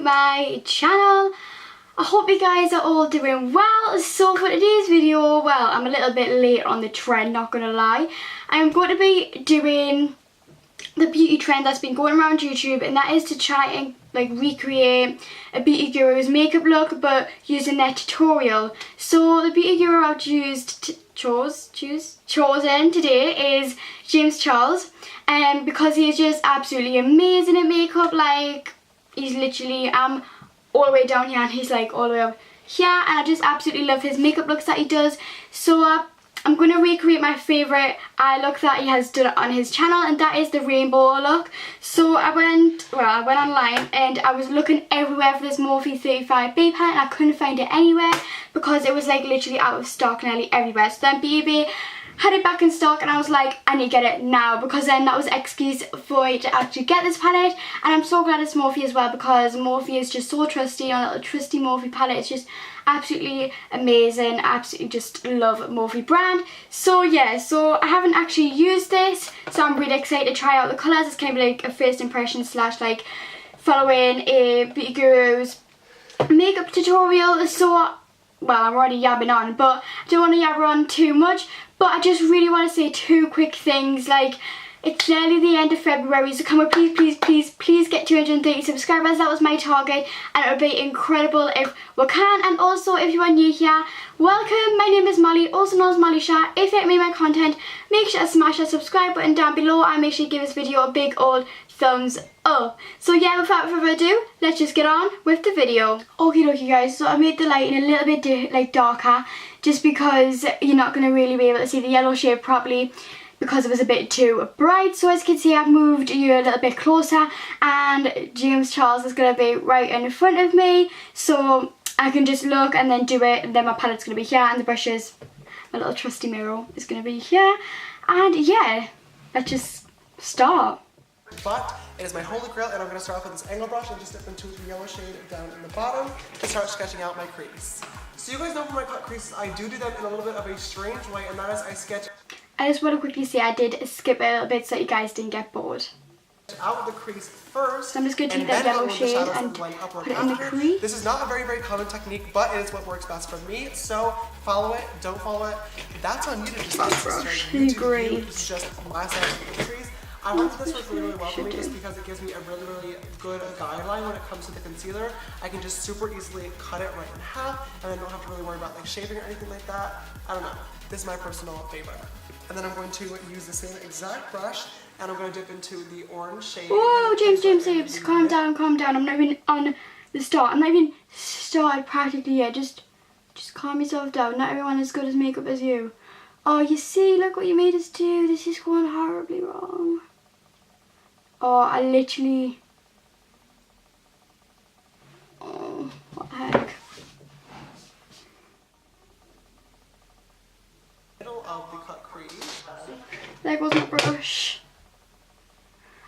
my channel. I hope you guys are all doing well. So for today's video, well, I'm a little bit late on the trend, not gonna lie. I'm going to be doing the beauty trend that's been going around YouTube, and that is to try and like recreate a beauty guru's makeup look but using their tutorial. So the beauty guru I've chosen today is James Charles, and because he's just absolutely amazing at makeup. Like, he's literally all the way down here and he's like all the way up here, and I just absolutely love his makeup looks that he does. So I'm going to recreate my favourite eye look that he has done on his channel, and that is the rainbow look. So I went online and I was looking everywhere for this Morphe 35B palette, and I couldn't find it anywhere because it was like literally out of stock nearly everywhere. So then BB had it back in stock, and I was like, I need to get it now, because then that was an excuse for me to actually get this palette. And I'm so glad it's Morphe as well, because Morphe is just so trusty. On a little trusty Morphe palette, it's just absolutely amazing. I absolutely just love Morphe brand. So yeah, so I haven't actually used this, so I'm really excited to try out the colours. It's kind of like a first impression slash like following a beauty guru's makeup tutorial. So well, I'm already yabbing on, but I don't want to yabber on too much. But I just really want to say two quick things. Like, it's nearly the end of February, so can we please get 230 subscribers. That was my target, and it would be incredible if we can. And also, if you are new here, welcome. My name is Molly, also known as Mollisha. If you like me my content, make sure to smash that subscribe button down below, and make sure you give this video a big old thumbs up. So yeah, without further ado, let's just get on with the video. Okie dokie guys, so I made the lighting a little bit darker, just because you're not going to really be able to see the yellow shade properly because it was a bit too bright. So as you can see, I've moved you a little bit closer, and James Charles is going to be right in front of me, so I can just look and then do it. And then my palette's going to be here, and the brushes, my little trusty mirror, is going to be here. And yeah, let's just start. But it is my holy grail, and I'm going to start off with this angle brush and just dip into the yellow shade down in the bottom to start sketching out my crease. So you guys know for my cut creases, I do them in a little bit of a strange way, and that is I sketch. I just want to quickly say I did skip a little bit so you guys didn't get bored. Out the crease first. So I'm just going to take that yellow shade and put it in the crease. This is not a very common technique, but it is what works best for me. So follow it, don't follow it. That's on you to decide. Great. It's just my side of the crease. I find that this works really well for me, just because it gives me a really good guideline when it comes to the concealer. I can just super easily cut it right in half, and I don't have to really worry about like shaving or anything like that. I don't know. This is my personal favorite. And then I'm going to use the same exact brush, and I'm going to dip into the orange shade. Oh, James, calm down. I'm not even on the start. I'm not even started practically yet. Just calm yourself down. Not everyone is as good as makeup as you. Oh, you see, look what you made us do. This is going horribly wrong. Oh, I literally... Oh, what the heck. Middle of the cut crease. There goes my brush.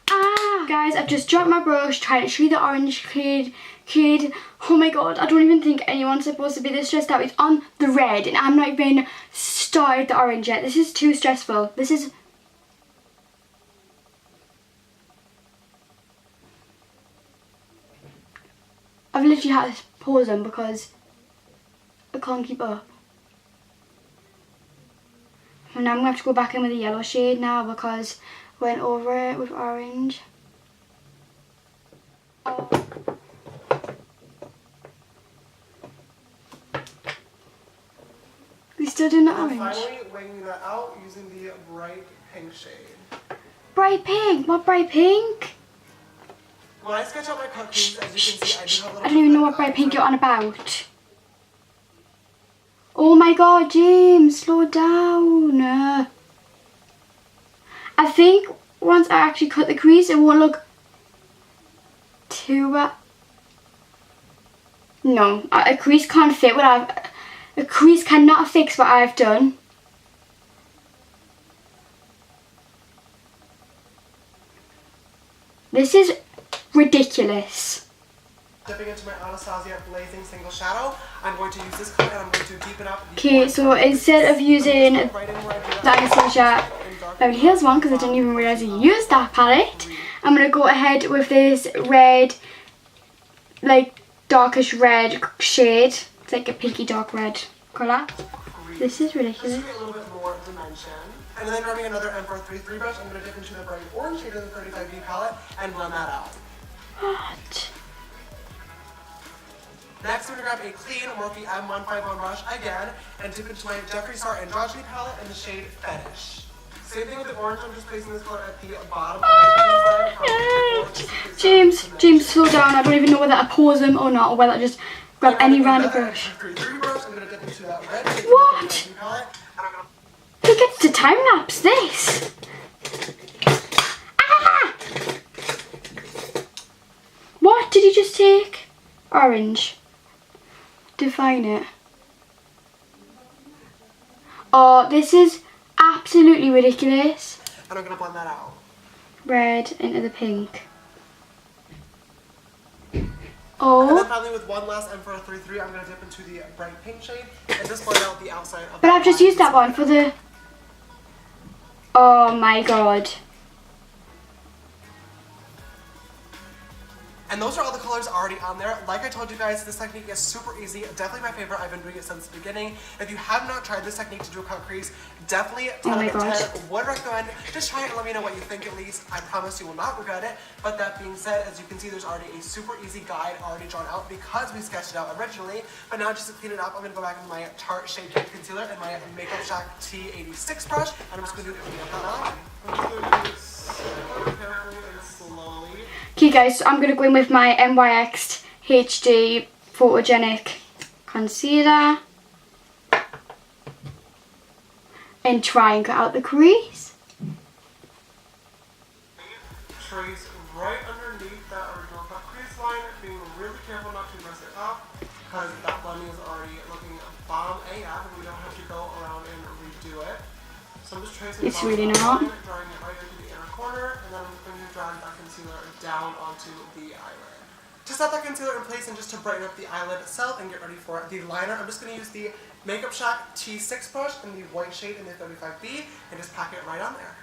Ah! Guys, I've just dropped my brush, trying to show you the orange shade. Oh my god, I don't even think anyone's supposed to be this stressed out. It's on the red, and I'm not even started the orange yet. This is too stressful. This is... I've literally had to pause them because I can't keep up. And now I'm going to have to go back in with the yellow shade now, because I went over it with orange. Oh. We still doing the orange? Finally weighing that out using the bright pink shade. Bright pink? What bright pink? When I sketch out my cut crease, as you can see, I do have a little... I don't even know what bright pink you're on about. Oh my god, James, slow down. I think once I actually cut the crease, it won't look too bad. No, a crease can't fit what I've... A crease cannot fix what I've done. This is ridiculous. Dipping into my Anastasia Blazing Single Shadow, I'm going to use this color, and I'm going to deepen up. Okay, so instead of using the Anastasia Beverly Hills one, because I didn't even realise I used that palette, I'm going to go ahead with this red like darkish red shade. It's like a pinky dark red colour. This is ridiculous. Just to get a little bit more dimension. And then grabbing another M433 brush, I'm going to dip into the bright orange shade of the 35B palette and blend that out. What? Next, I'm going to grab a clean Morphe M151 brush again and dip into my Jeffree Star Androgyny palette in the shade Fetish. Same thing with the orange, I'm just placing this color at the bottom of the James, slow down. I don't even know whether to pause him or not, or whether to just grab any random brush. I'm going to dip into that red shade What? of the palette. Who gets to time lapse this? Ah! What did you just take? Orange. Define it. Oh, this is absolutely ridiculous. And I'm going to blend that out. Red into the pink. And then Oh. finally with one last M433, I'm going to dip into the bright pink shade and just blend out the outside of But I've just used that one for the... Oh my god. And those are all the colors already on there. Like I told you guys, this technique is super easy. Definitely my favorite. I've been doing it since the beginning. If you have not tried this technique to do a cut crease, definitely 10 out of 10 would recommend. Just try it and let me know what you think at least. I promise you will not regret it. But that being said, as you can see, there's already a super easy guide already drawn out because we sketched it out originally. But now just to clean it up, I'm going to go back into my Tarte Shade Cake Concealer and my Makeup Shack T86 brush. And I'm just going to clean up that line. I'm just going to do this super carefully and slowly. Okay guys, so I'm going to go in with my NYX HD Photogenic Concealer and try and cut out the crease. Trace right underneath that original cut crease line, being really careful not to mess it up because that blending is already looking bomb AF and we don't have to go around and redo it. So I'm just tracing It's really not. drawing it right into the inner corner, and then I'm going to drag that concealer down onto the eyelid. To set that concealer in place and just to brighten up the eyelid itself and get ready for the liner, I'm just going to use the Makeup Shack T6 brush in the white shade in the 35B and just pack it right on there.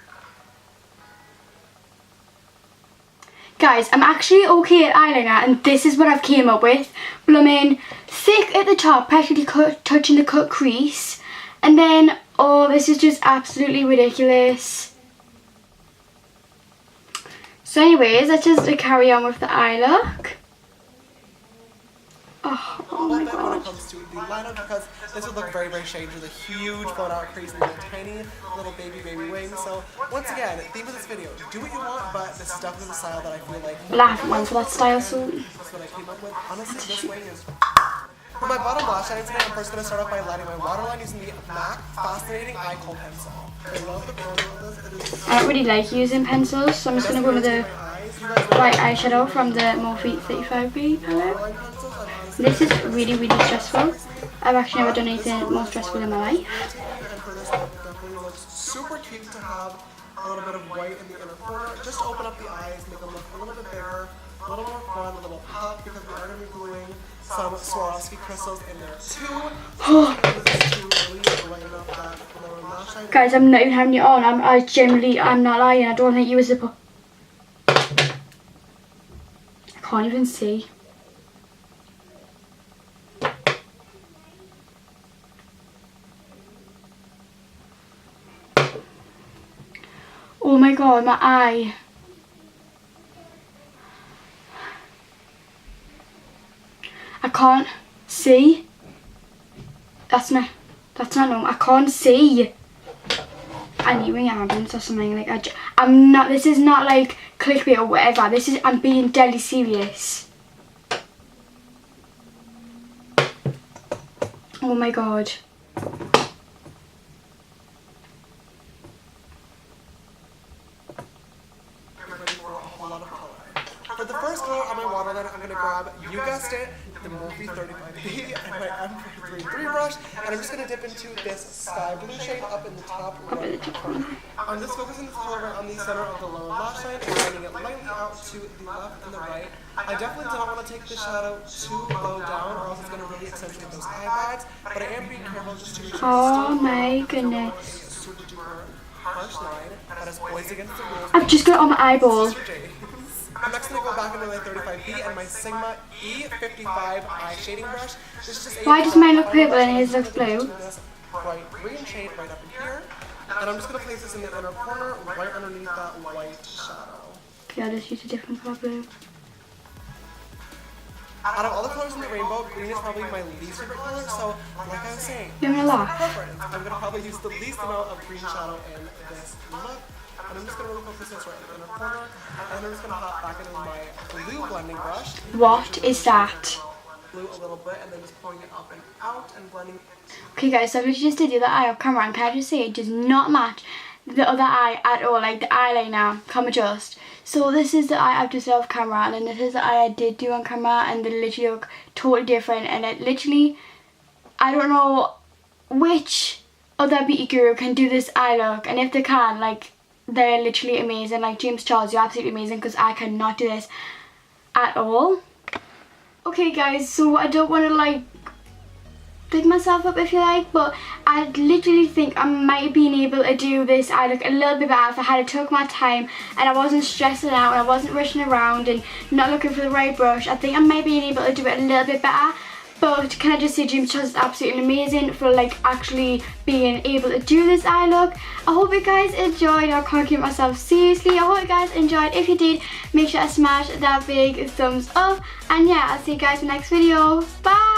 Guys, I'm actually okay at eyeliner and this is what I've came up with. Blooming thick at the top, practically touching the cut crease. And then, oh, this is just absolutely ridiculous. So anyways, let's just carry on with the eye look. Oh my When it god. comes to the liner, because this would look very, very shady with a huge blown out crease and a tiny little baby wing. So once again, theme of this video, do what you want, but this is definitely the style that I feel like Laughing one for that style, so that's what I came up with. Honestly, this wing is... For my bottom lash line today, I'm first going to start off by lining my waterline using the MAC Fascinating Eye Kohl Pencil. I love the color of this. I don't really like using pencils, so I'm just going to go with the white eyeshadow from the Morphe 35B palette. This is really, really stressful. I've actually never done anything more stressful in my life. And for this one, it definitely looks super cute to have a little bit of white in the inner corner. Just to open up the eyes, make them look a little bit bigger, a little more fun, a little pop, because we are going to be gluing some Swarovski crystals in there too. Guys, I'm not even having you on. I'm not lying. I don't think you were supposed. I can't even see. Oh my god, my eye. I can't see. That's not normal. I can't see. I need ring ambulance or something. Like I'm not. This is not like clickbait or whatever. This is. I'm being deadly serious. Oh my god. For the first color on my waterline, I'm going to grab, you guessed it, the Morphe 35B and my M433 brush, and I'm just going to dip into this sky blue shade up in the top right corner. I'm just focusing this color on the center of the lower lash line and blending it lightly out to the left and the right. I definitely don't want to take the shadow too low down or else it's going to really accentuate those eye bags, but I am being careful just to make sure Oh my goodness. super duper harsh line that is poised against the rules. I've just got it on my eyeball. I'm next going to go back into my 35B and my Sigma E55 eye shading brush. This is just Why does mine look purple and his looks blue? This bright green shade right up in here. And I'm just going to place this in the inner corner right underneath that white shadow. Okay, I'll just use a different colour blue. Out of all the colors in the rainbow, green is probably my least favorite color, so like I was saying, You're gonna laugh. preference. I'm going to probably use the least amount of green shadow in this look. And I'm just going to really focus this right in the inner corner. And I'm just going to hop back into my blue blending brush. What is that? Blue a little bit and then just pulling it up and out and blending. Okay guys, so I literally just did the other eye off camera and can I just say it does not match the other eye at all, like the eyeliner, come adjust. So this is the eye I've just did off camera and then this is the eye I did do on camera and they literally look totally different and it literally, I don't know which other beauty guru can do this eye look, and if they can, like, they're literally amazing. Like James Charles, you're absolutely amazing because I cannot do this at all. Okay guys, so I don't want to like big myself up if you like, but I literally think I might have been able to do this eye look a little bit better if I had took my time and I wasn't stressing out and I wasn't rushing around and not looking for the right brush. I think I might be able to do it a little bit better. But can I just say James Charles is absolutely amazing for like actually being able to do this eye look. I hope you guys enjoyed. I can't keep myself seriously. I hope you guys enjoyed. If you did, make sure to smash that big thumbs up. And yeah, I'll see you guys in the next video. Bye!